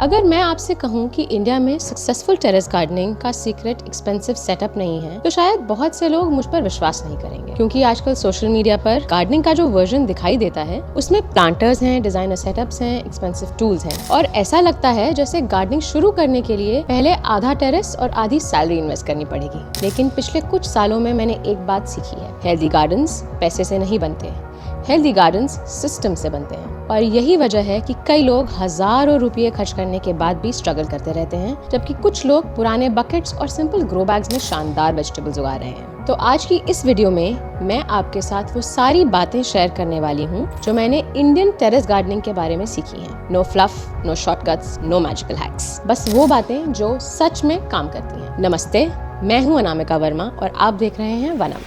अगर मैं आपसे कहूँ कि इंडिया में सक्सेसफुल टेरेस गार्डनिंग का सीक्रेट एक्सपेंसिव सेटअप नहीं है, तो शायद बहुत से लोग मुझ पर विश्वास नहीं करेंगे, क्योंकि आजकल सोशल मीडिया पर गार्डनिंग का जो वर्जन दिखाई देता है उसमें प्लांटर्स हैं, डिजाइनर सेटअप्स हैं, एक्सपेंसिव टूल्स हैं और ऐसा लगता है जैसे गार्डनिंग शुरू करने के लिए पहले आधा टेरेस और आधी सैलरी इन्वेस्ट करनी पड़ेगी। लेकिन पिछले कुछ सालों में मैंने एक बात सीखी है, हेल्दी गार्डन्स पैसे से नहीं बनते, हेल्दी गार्डन्स सिस्टम से बनते हैं। और यही वजह है कि कई लोग हजारों रुपये खर्च करने के बाद भी स्ट्रगल करते रहते हैं, जबकि कुछ लोग पुराने बकेट्स और सिंपल ग्रो बैग्स में शानदार वेजिटेबल्स उगा रहे हैं। तो आज की इस वीडियो में मैं आपके साथ वो सारी बातें शेयर करने वाली हूँ जो मैंने इंडियन टेरेस गार्डनिंग के बारे में सीखी हैं। No fluff, no shortcuts, no magical hacks, बस वो बातें जो सच में काम करती हैं। नमस्ते, मैं हूँ अनामिका वर्मा और आप देख रहे हैं वनम।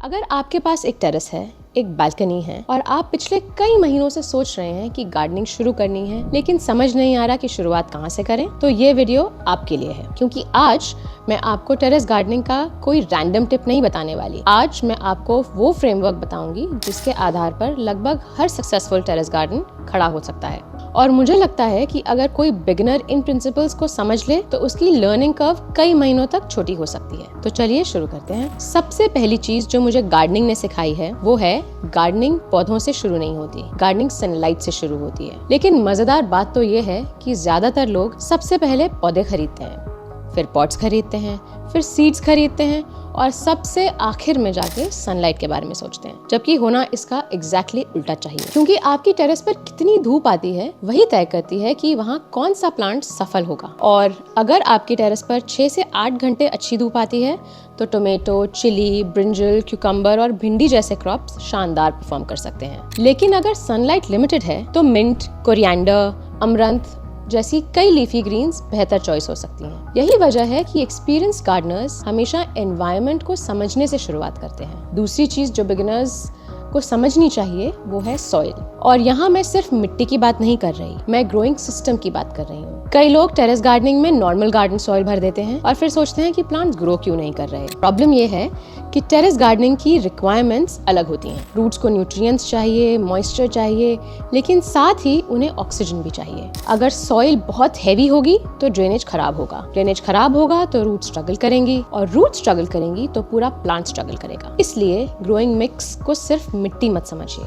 अगर आपके पास एक टेरेस है, एक बालकनी है और आप पिछले कई महीनों से सोच रहे हैं कि गार्डनिंग शुरू करनी है लेकिन समझ नहीं आ रहा कि शुरुआत कहाँ से करें, तो ये वीडियो आपके लिए है। क्योंकि आज मैं आपको टेरेस गार्डनिंग का कोई रैंडम टिप नहीं बताने वाली। आज मैं आपको वो फ्रेमवर्क बताऊंगी जिसके आधार पर लगभग हर सक्सेसफुल टेरेस गार्डन खड़ा हो सकता है। और मुझे लगता है कि अगर कोई बिगिनर इन प्रिंसिपल्स को समझ ले तो उसकी लर्निंग कर्व कई महीनों तक छोटी हो सकती है। तो चलिए शुरू करते हैं। सबसे पहली चीज जो मुझे गार्डनिंग ने सिखाई है वो है गार्डनिंग पौधों से शुरू नहीं होती, गार्डनिंग सनलाइट से शुरू होती है। लेकिन मजेदार बात तो ये है कि ज्यादातर लोग सबसे पहले पौधे खरीदते हैं, फिर पॉट्स खरीदते हैं, फिर सीड्स खरीदते हैं और सबसे आखिर में जाके सनलाइट के बारे में सोचते हैं, जबकि होना इसका एग्जैक्टली उल्टा चाहिए। क्योंकि आपकी टेरेस पर कितनी धूप आती है वही तय करती है कि वहाँ कौन सा प्लांट सफल होगा। और अगर आपकी टेरेस पर 6 से 8 घंटे अच्छी धूप आती है तो टोमेटो, चिली, ब्रिंजल, क्यूकम्बर और भिंडी जैसे क्रॉप्स शानदार परफॉर्म कर सकते हैं। लेकिन अगर सनलाइट लिमिटेड है तो मिंट, कोरिएंडर, अमरंथ जैसी कई लीफी ग्रीन्स बेहतर चॉइस हो सकती हैं। यही वजह है कि एक्सपीरियंस गार्डनर्स हमेशा एनवायरनमेंट को समझने से शुरुआत करते हैं। दूसरी चीज जो बिगिनर्स को समझनी चाहिए वो है सॉइल। और यहाँ मैं सिर्फ मिट्टी की बात नहीं कर रही, मैं ग्रोइंग सिस्टम की बात कर रही हूँ। कई लोग टेरेस गार्डनिंग में नॉर्मल गार्डन सॉइल भर देते हैं और फिर सोचते हैं कि प्लांट्स ग्रो क्यों नहीं कर रहे। प्रॉब्लम ये है कि टेरेस गार्डनिंग की रिक्वायरमेंट्स अलग होती हैं। रूट्स को न्यूट्रिएंट्स चाहिए, मॉइस्चर चाहिए, लेकिन साथ ही उन्हें ऑक्सीजन भी चाहिए। अगर सॉइल बहुत हैवी होगी तो ड्रेनेज खराब होगा, ड्रेनेज खराब होगा तो रूट स्ट्रगल करेंगी और रूट स्ट्रगल करेंगी तो पूरा प्लांट स्ट्रगल करेगा। इसलिए ग्रोइंग मिक्स को सिर्फ मिट्टी मत समझिए,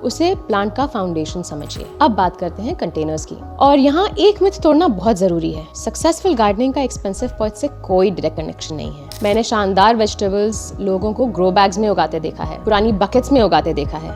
उसे प्लांट का फाउंडेशन समझिए। अब बात करते हैं कंटेनर्स की। और यहाँ एक मिथ तोड़ना बहुत जरूरी है, सक्सेसफुल गार्डनिंग का एक्सपेंसिव पॉट से कोई डायरेक्ट कनेक्शन नहीं है। मैंने शानदार वेजिटेबल्स लोगों को ग्रो बैग्स में उगाते देखा है, पुरानी बकेट्स में उगाते देखा है,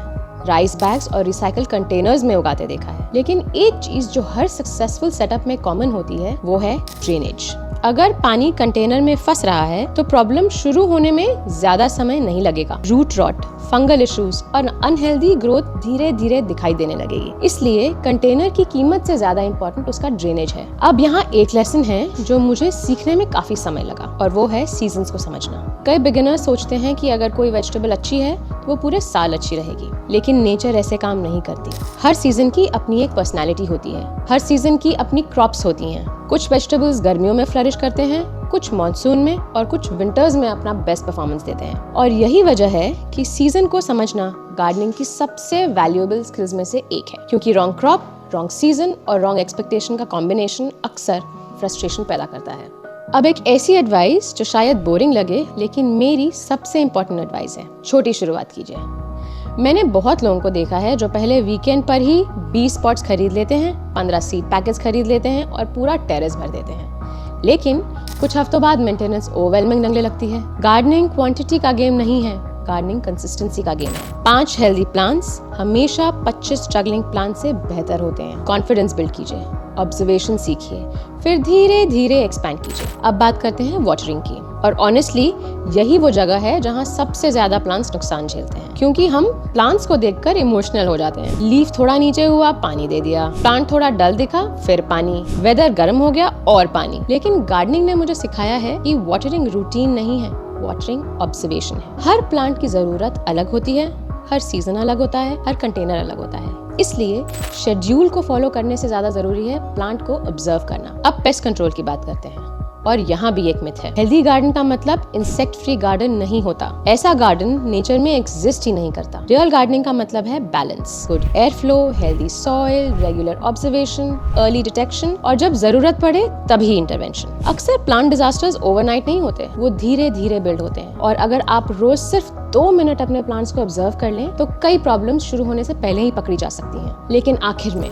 राइस बैग्स और रिसाइकल कंटेनर्स में उगाते देखा है। लेकिन एक चीज जो हर सक्सेसफुल सेटअप में कॉमन होती है वो है ड्रेनेज। अगर पानी कंटेनर में फंस रहा है तो प्रॉब्लम शुरू होने में ज्यादा समय नहीं लगेगा। रूट रॉट, फंगल इश्यूज और अनहेल्दी ग्रोथ धीरे धीरे दिखाई देने लगेगी। इसलिए कंटेनर की कीमत से ज्यादा इम्पोर्टेंट उसका ड्रेनेज है। अब यहाँ एक लेसन है जो मुझे सीखने में काफी समय लगा और वो है सीजन्स को समझना। कई बिगिनर्स सोचते हैं कि अगर कोई वेजिटेबल अच्छी है तो वो पूरे साल अच्छी रहेगी, लेकिन नेचर ऐसे काम नहीं करती। हर सीजन की अपनी एक पर्सनैलिटी होती है, हर सीजन की अपनी क्रॉप्स होती हैं। कुछ वेजिटेबल्स गर्मियों में फ्लरिश करते हैं, कुछ मॉनसून में और कुछ विंटर्स में अपना बेस्ट परफॉर्मेंस देते हैं। और यही वजह है कि सीजन को समझना गार्डनिंग की सबसे वैल्यूएबल स्किल्स में से एक है, क्योंकि रॉन्ग क्रॉप, रॉन्ग सीजन और रॉन्ग एक्सपेक्टेशन का कॉम्बिनेशन अक्सर फ्रस्ट्रेशन पैदा करता है। अब एक ऐसी एडवाइस जो शायद बोरिंग लगे लेकिन मेरी सबसे इम्पोर्टेंट एडवाइस है, छोटी शुरुआत कीजिए। मैंने बहुत लोगों को देखा है जो पहले वीकेंड पर ही 20 पॉट्स खरीद लेते हैं, 15 सीड पैकेट्स खरीद लेते हैं और पूरा टेरेस भर देते हैं। लेकिन कुछ हफ्तों बाद मेंटेनेंस ओवरवेलमिंग लगने लगती है। गार्डनिंग क्वांटिटी का गेम नहीं है, गार्डनिंग कंसिस्टेंसी का गेम है। 5 हेल्दी प्लांट्स हमेशा 25 स्ट्रगलिंग प्लांट से बेहतर होते हैं। कॉन्फिडेंस बिल्ड कीजिए, ऑब्जर्वेशन सीखिए, फिर धीरे धीरे एक्सपैंड कीजिए। अब बात करते हैं वाटरिंग की। और ऑनेस्टली यही वो जगह है जहाँ सबसे ज्यादा प्लांट्स नुकसान झेलते हैं, क्योंकि हम प्लांट्स को देखकर इमोशनल हो जाते हैं। लीफ थोड़ा नीचे हुआ, पानी दे दिया, प्लांट थोड़ा डल दिखा, फिर पानी, वेदर गर्म हो गया और पानी। लेकिन गार्डनिंग ने मुझे सिखाया है कि वाटरिंग रूटीन नहीं है, वाटरिंग ऑब्जर्वेशन है। हर प्लांट की जरूरत अलग होती है, हर सीजन अलग होता है, हर कंटेनर अलग होता है। इसलिए शेड्यूल को फॉलो करने से ज्यादा जरूरी है प्लांट को ऑब्जर्व करना। अब पेस्ट कंट्रोल की बात करते हैं। और यहाँ भी एक मिथ है, हेल्दी गार्डन का मतलब इंसेक्ट फ्री गार्डन नहीं होता। ऐसा गार्डन नेचर में एग्जिस्ट ही नहीं करता। रियल गार्डनिंग का मतलब है balance, good air flow, healthy soil, regular observation, early detection और जब जरूरत पड़े तभी इंटरवेंशन। अक्सर प्लांट डिजास्टर्स ओवरनाइट नहीं होते, वो धीरे धीरे बिल्ड होते हैं। और अगर आप रोज सिर्फ 2 मिनट अपने प्लांट्स को ऑब्जर्व कर लें तो कई प्रॉब्लम्स शुरू होने से पहले ही पकड़ी जा सकती हैं। लेकिन आखिर में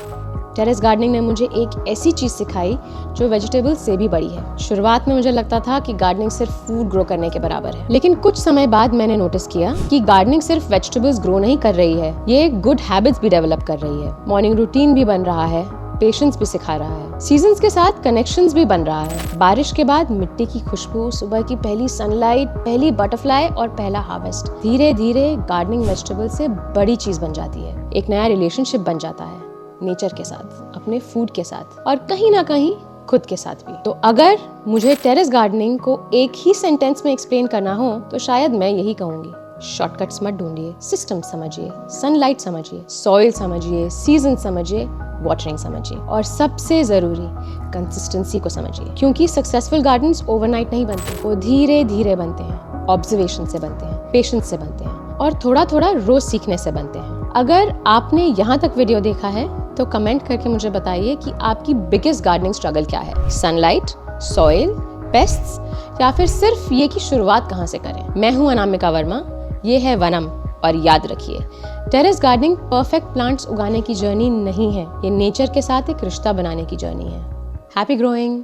टेरेस गार्डनिंग ने मुझे एक ऐसी चीज सिखाई जो वेजिटेबल से भी बड़ी है। शुरुआत में मुझे लगता था कि गार्डनिंग सिर्फ फूड ग्रो करने के बराबर है, लेकिन कुछ समय बाद मैंने नोटिस किया कि गार्डनिंग सिर्फ वेजिटेबल्स ग्रो नहीं कर रही है, ये गुड हैबिट्स भी डेवलप कर रही है। मॉर्निंग रूटीन भी बन रहा है, पेशेंस भी सिखा रहा है, सीजन्स के साथ कनेक्शंस भी बन रहा है। बारिश के बाद मिट्टी की खुशबू, सुबह की पहली सनलाइट, पहली बटरफ्लाई और पहला हार्वेस्ट, धीरे धीरे गार्डनिंग वेजिटेबल से बड़ी चीज बन जाती है। एक नया रिलेशनशिप बन जाता है नेचर के साथ, अपने फूड के साथ और कहीं ना कहीं खुद के साथ भी। तो अगर मुझे टेरेस गार्डनिंग को एक ही सेंटेंस में एक्सप्लेन करना हो तो शायद मैं यही कहूंगी, शॉर्टकट्स मत ढूंढिए, सिस्टम समझिए, सनलाइट समझिए, सॉइल समझिए, सीजन समझिए, वाटरिंग समझिए और सबसे जरूरी कंसिस्टेंसी को समझिए। क्योंकि सक्सेसफुल गार्डन्स ओवरनाइट नहीं बनते, वो धीरे धीरे बनते हैं, ऑब्जर्वेशन से बनते हैं, पेशेंस से बनते हैं और थोड़ा थोड़ा रोज सीखने से बनते हैं। अगर आपने यहाँ तक वीडियो देखा है तो कमेंट करके मुझे बताइए कि आपकी बिगेस्ट गार्डनिंग स्ट्रगल क्या है, सनलाइट, सॉइल, पेस्ट्स या फिर सिर्फ ये कि शुरुआत कहाँ से करें। मैं हूँ अनामिका वर्मा, ये है वनम और याद रखिए, टेरेस गार्डनिंग परफेक्ट प्लांट्स उगाने की जर्नी नहीं है, ये नेचर के साथ एक रिश्ता बनाने की जर्नी है। Happy growing.